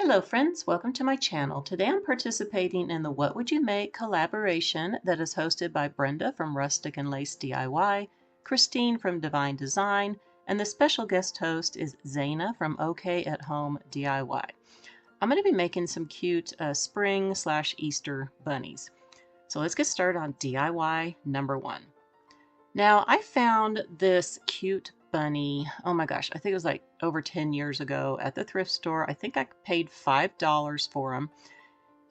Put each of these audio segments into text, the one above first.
Hello friends, welcome to my channel. Today I'm participating in the What Would You Make collaboration that is hosted by Brenda from Rustic and Lace DIY, Christine from Divine Design, and the special guest host is Zaina from OK at Home DIY. I'm going to be making some cute spring/Easter bunnies. So let's get started on DIY number 1. Now I found this cute bunny, oh my gosh, I think it was like over 10 years ago at the thrift store. I think I paid $5 for him,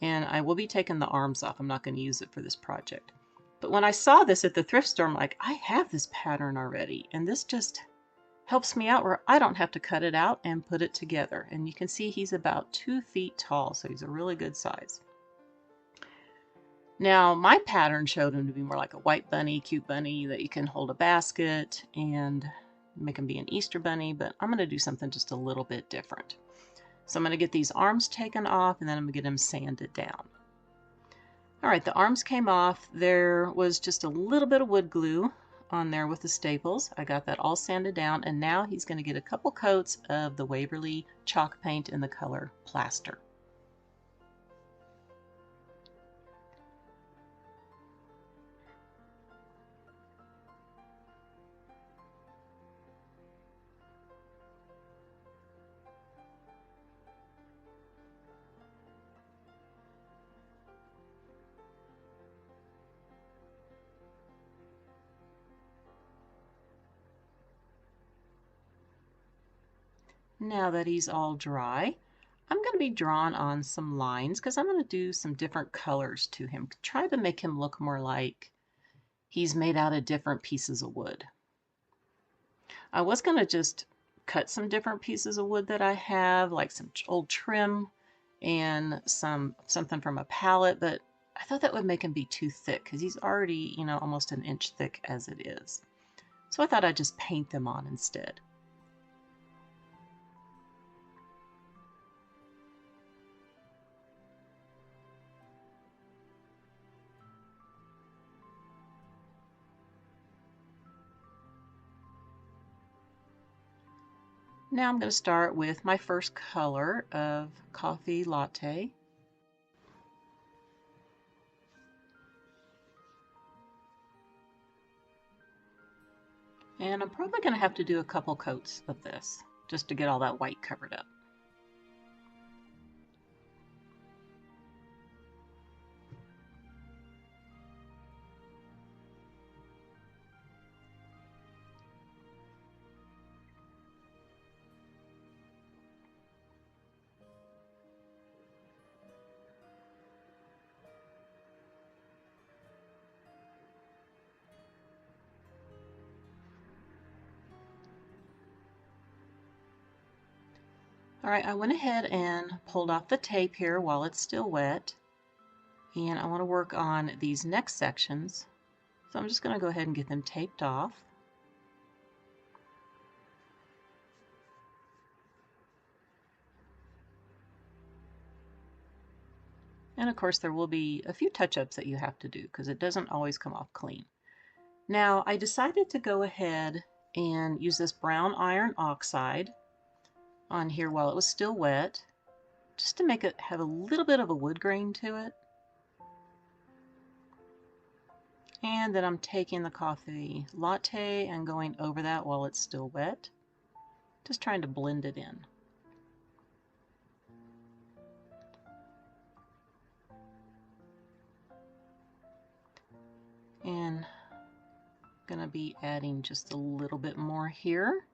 and I will be taking the arms off. I'm not going to use it for this project. But when I saw this at the thrift store, I'm like, I have this pattern already, and this just helps me out where I don't have to cut it out and put it together. And you can see he's about 2 feet tall, so he's a really good size. Now, my pattern showed him to be more like a white bunny, cute bunny that you can hold a basket and make him be an Easter bunny, but I'm going to do something just a little bit different. So I'm going to get these arms taken off, and then I'm going to get him sanded down. All right, the arms came off. There was just a little bit of wood glue on there with the staples. I got that all sanded down, and now he's going to get a couple coats of the Waverly chalk paint in the color Plaster. Now that he's all dry, I'm going to be drawing on some lines because I'm going to do some different colors to him. Try to make him look more like he's made out of different pieces of wood. I was going to just cut some different pieces of wood that I have, like some old trim and something from a pallet, but I thought that would make him be too thick because he's already, almost an inch thick as it is. So I thought I'd just paint them on instead. Now I'm going to start with my first color of coffee latte. And I'm probably going to have to do a couple coats of this just to get all that white covered up. All right, I went ahead and pulled off the tape here while it's still wet. And I want to work on these next sections. So I'm just going to go ahead and get them taped off. And of course there will be a few touch-ups that you have to do because it doesn't always come off clean. Now I decided to go ahead and use this brown iron oxide on here while it was still wet, just to make it have a little bit of a wood grain to it. And then I'm taking the coffee latte and going over that while it's still wet, just trying to blend it in. And I'm going to be adding just a little bit more here.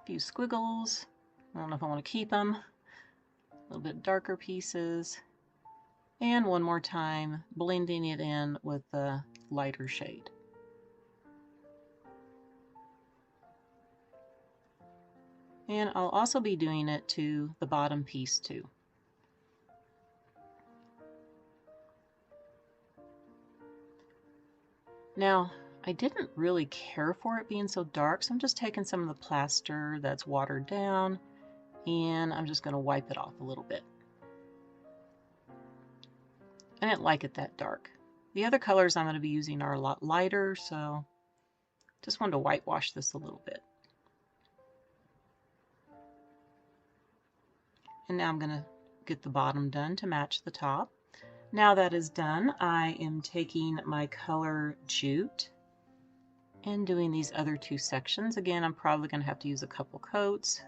A few squiggles. I don't know if I want to keep them. A little bit darker pieces. And one more time, blending it in with the lighter shade. And I'll also be doing it to the bottom piece too. Now, I didn't really care for it being so dark, so I'm just taking some of the plaster that's watered down, and I'm just going to wipe it off a little bit. I didn't like it that dark. The other colors I'm going to be using are a lot lighter, so just wanted to whitewash this a little bit. And now I'm going to get the bottom done to match the top. Now that is done, I am taking my color Jute and doing these other two sections. Again, I'm probably going to have to use a couple coats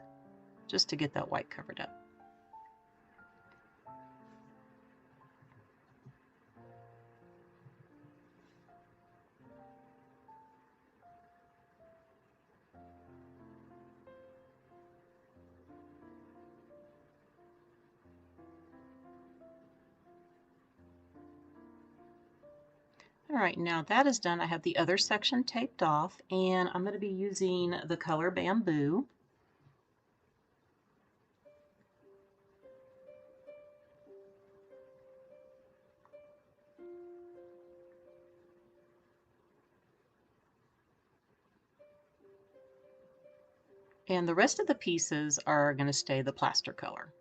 just to get that white covered up. All right, now that is done, I have the other section taped off, and I'm going to be using the color Bamboo. And the rest of the pieces are going to stay the plaster color.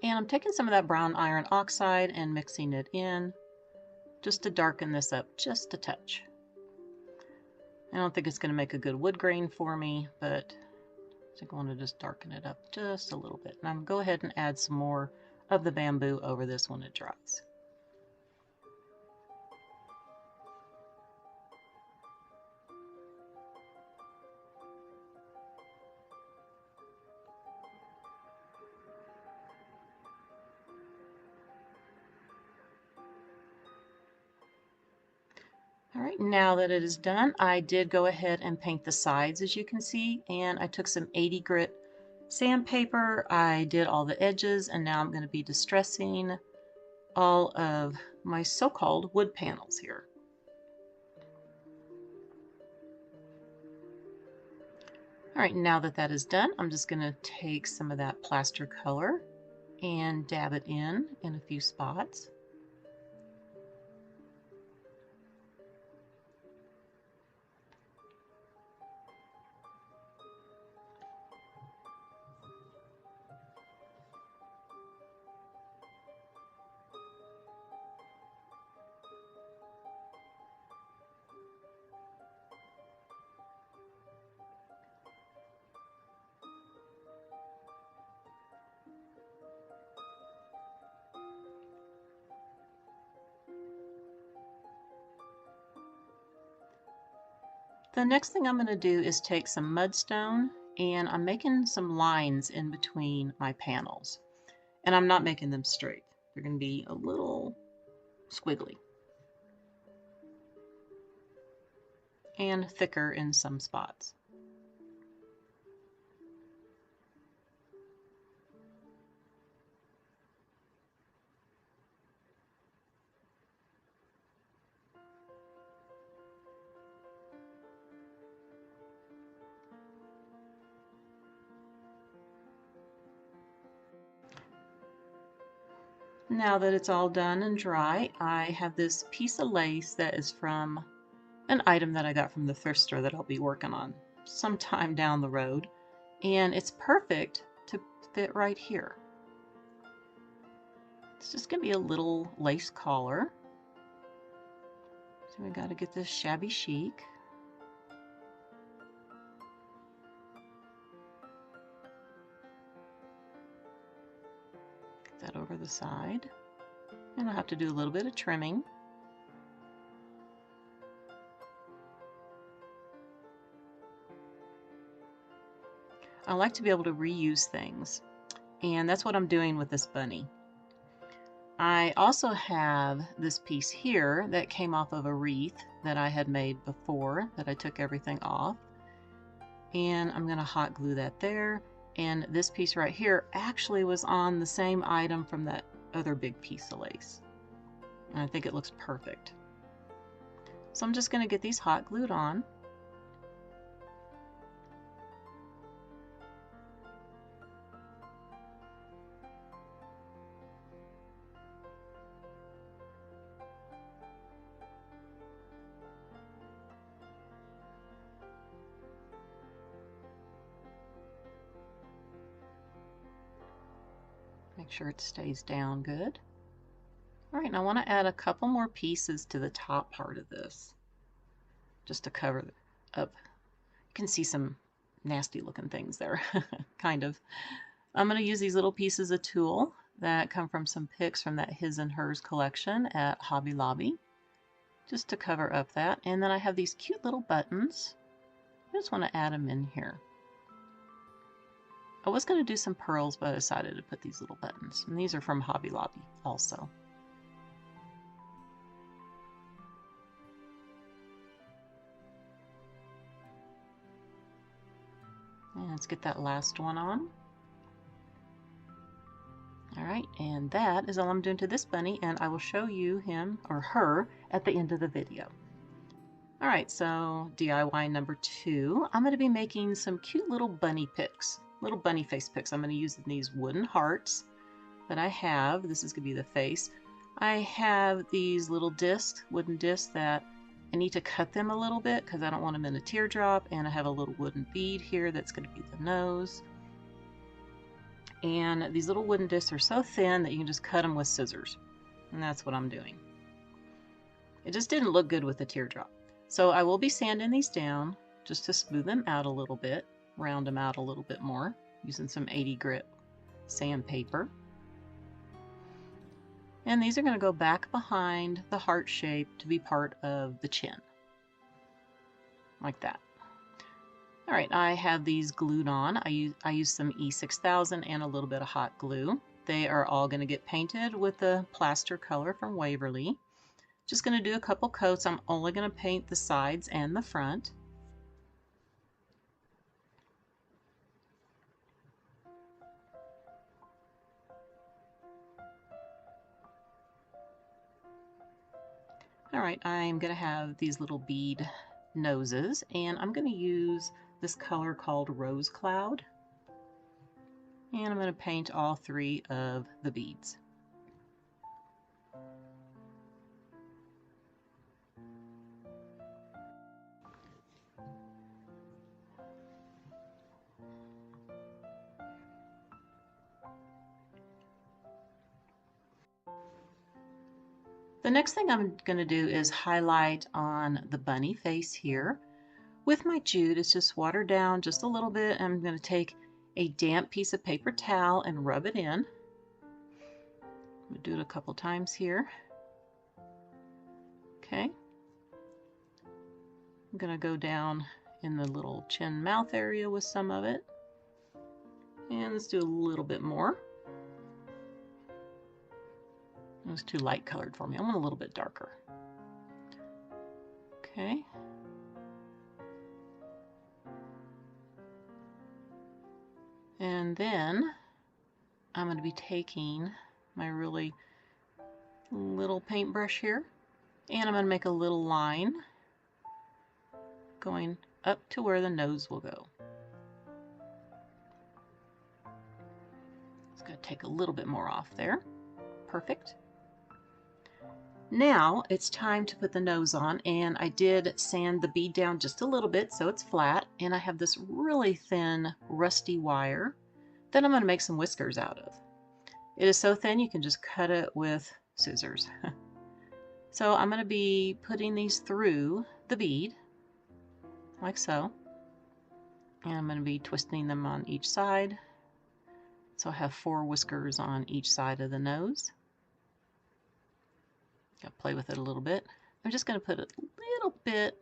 And I'm taking some of that brown iron oxide and mixing it in just to darken this up just a touch. I don't think it's going to make a good wood grain for me, but I think I want to just darken it up just a little bit. And I'm going to go ahead and add some more of the bamboo over this when it dries. All right, now that it is done, I did go ahead and paint the sides, as you can see, and I took some 80 grit sandpaper, I did all the edges, and now I'm going to be distressing all of my so-called wood panels here. All right, now that that is done, I'm just going to take some of that plaster color and dab it in a few spots. The next thing I'm going to do is take some mudstone, and I'm making some lines in between my panels. And I'm not making them straight. They're going to be a little squiggly and thicker in some spots. Now that it's all done and dry, I have this piece of lace that is from an item that I got from the thrift store that I'll be working on sometime down the road. And it's perfect to fit right here. It's just going to be a little lace collar. So we got to get this shabby chic. Get that over the side. And I'll have to do a little bit of trimming. I like to be able to reuse things, and that's what I'm doing with this bunny. I also have this piece here that came off of a wreath that I had made before that I took everything off, and I'm going to hot glue that there. And this piece right here actually was on the same item from that other big piece of lace, and I think it looks perfect. So I'm just going to get these hot glued on. Make sure it stays down good. All right, and I want to add a couple more pieces to the top part of this, just to cover up. You can see some nasty looking things there, kind of. I'm going to use these little pieces of tulle that come from some picks from that His and Hers collection at Hobby Lobby, just to cover up that. And then I have these cute little buttons. I just want to add them in here. I was going to do some pearls, but I decided to put these little buttons. And these are from Hobby Lobby also. And let's get that last one on. Alright, and that is all I'm doing to this bunny, and I will show you him or her at the end of the video. Alright, so DIY number 2. I'm going to be making some cute little bunny picks, little bunny face picks. I'm going to use these wooden hearts that I have. This is going to be the face. I have these little discs, wooden discs, that I need to cut them a little bit because I don't want them in a teardrop, and I have a little wooden bead here that's going to be the nose. And these little wooden discs are so thin that you can just cut them with scissors. And that's what I'm doing. It just didn't look good with the teardrop. So I will be sanding these down just to smooth them out a little bit, round them out a little bit more, using some 80 grit sandpaper. And these are going to go back behind the heart shape to be part of the chin. Like that. Alright, I have these glued on. I use some E6000 and a little bit of hot glue. They are all going to get painted with the plaster color from Waverly. Just going to do a couple coats. I'm only going to paint the sides and the front. Alright, I'm going to have these little bead noses, and I'm going to use this color called Rose Cloud. And I'm going to paint all 3 of the beads. The next thing I'm going to do is highlight on the bunny face here. With my jute, it's just watered down just a little bit. I'm going to take a damp piece of paper towel and rub it in. I'm going to do it a couple times here. Okay. I'm going to go down in the little chin mouth area with some of it. And let's do a little bit more. It was too light colored for me. I want a little bit darker. Okay. And then I'm going to be taking my really little paintbrush here, and I'm going to make a little line going up to where the nose will go. It's going to take a little bit more off there. Perfect. Now it's time to put the nose on, and I did sand the bead down just a little bit so it's flat, and I have this really thin rusty wire that I'm going to make some whiskers out of. It is so thin you can just cut it with scissors. So I'm going to be putting these through the bead like so, and I'm going to be twisting them on each side. So I have 4 whiskers on each side of the nose. Got to play with it a little bit. I'm just going to put a little bit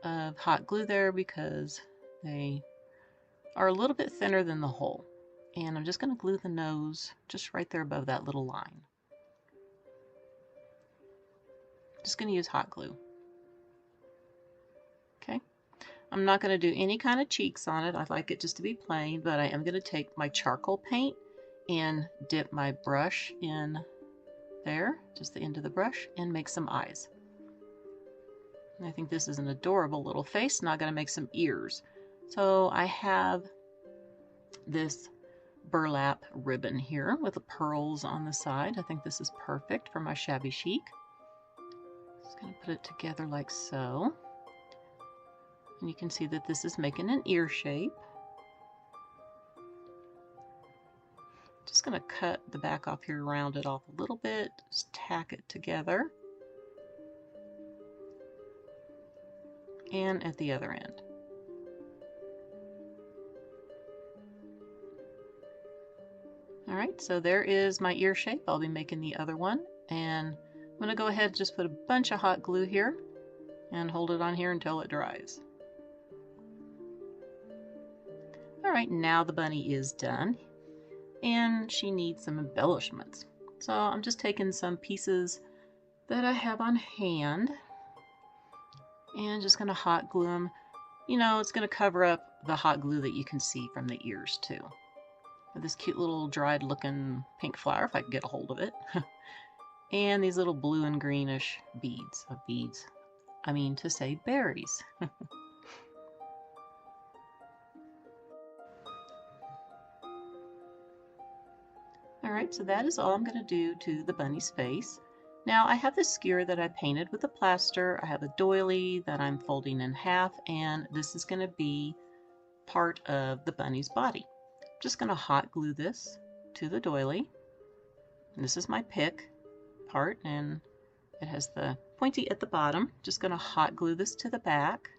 of hot glue there because they are a little bit thinner than the hole. And I'm just going to glue the nose just right there above that little line. Just going to use hot glue. Okay. I'm not going to do any kind of cheeks on it. I like it just to be plain, but I am going to take my charcoal paint and dip my brush in there, just the end of the brush, and make some eyes. And I think this is an adorable little face. Now I'm going to make some ears. So I have this burlap ribbon here with the pearls on the side. I think this is perfect for my Shabby Chic. Just going to put it together like so. And you can see that this is making an ear shape. Just going to cut the back off here, round it off a little bit, just tack it together. And at the other end. Alright, so there is my ear shape. I'll be making the other one. And I'm going to go ahead and just put a bunch of hot glue here and hold it on here until it dries. Alright, now the bunny is done. And she needs some embellishments. So I'm just taking some pieces that I have on hand and just going to hot glue them. You know, it's going to cover up the hot glue that you can see from the ears too. With this cute little dried looking pink flower, if I can get a hold of it. And these little blue and greenish beads. I mean to say berries. Alright, so that is all I'm going to do to the bunny's face. Now I have this skewer that I painted with the plaster. I have a doily that I'm folding in half, and this is going to be part of the bunny's body. I'm just going to hot glue this to the doily. And this is my pick part, and it has the pointy at the bottom. Just going to hot glue this to the back.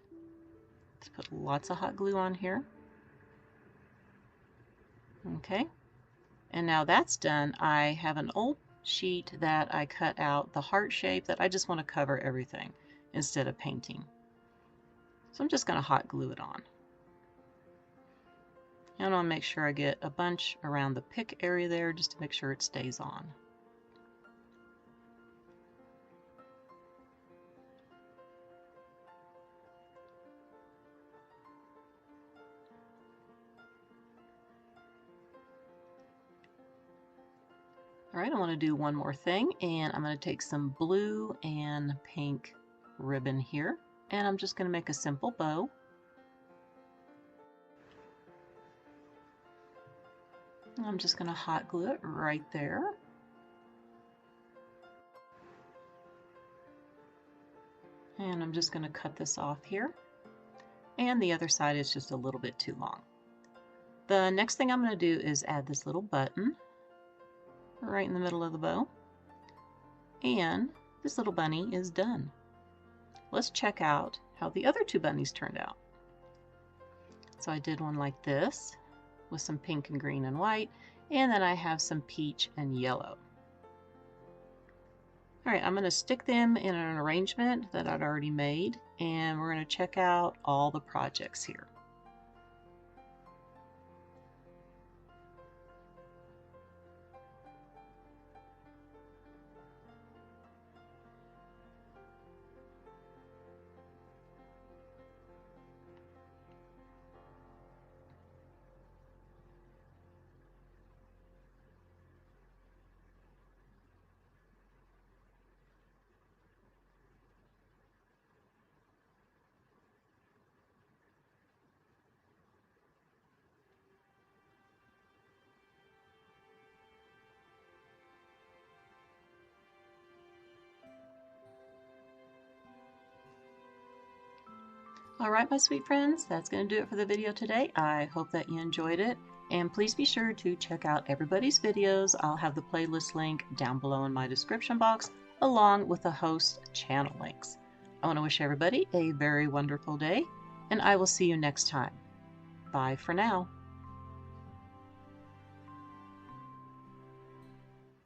Let's put lots of hot glue on here. Okay. And now that's done, I have an old sheet that I cut out the heart shape that I just want to cover everything instead of painting. So I'm just going to hot glue it on. And I'll make sure I get a bunch around the pick area there just to make sure it stays on. Alright, I want to do one more thing, and I'm going to take some blue and pink ribbon here, and I'm just going to make a simple bow. I'm just going to hot glue it right there. And I'm just going to cut this off here. And the other side is just a little bit too long. The next thing I'm going to do is add this little button right in the middle of the bow. And this little bunny is done. Let's check out how the other two bunnies turned out. So I did one like this with some pink and green and white, and then I have some peach and yellow. Alright, I'm going to stick them in an arrangement that I'd already made, and we're going to check out all the projects here. Alright, my sweet friends, that's going to do it for the video today. I hope that you enjoyed it. And please be sure to check out everybody's videos. I'll have the playlist link down below in my description box, along with the host channel links. I want to wish everybody a very wonderful day, and I will see you next time. Bye for now.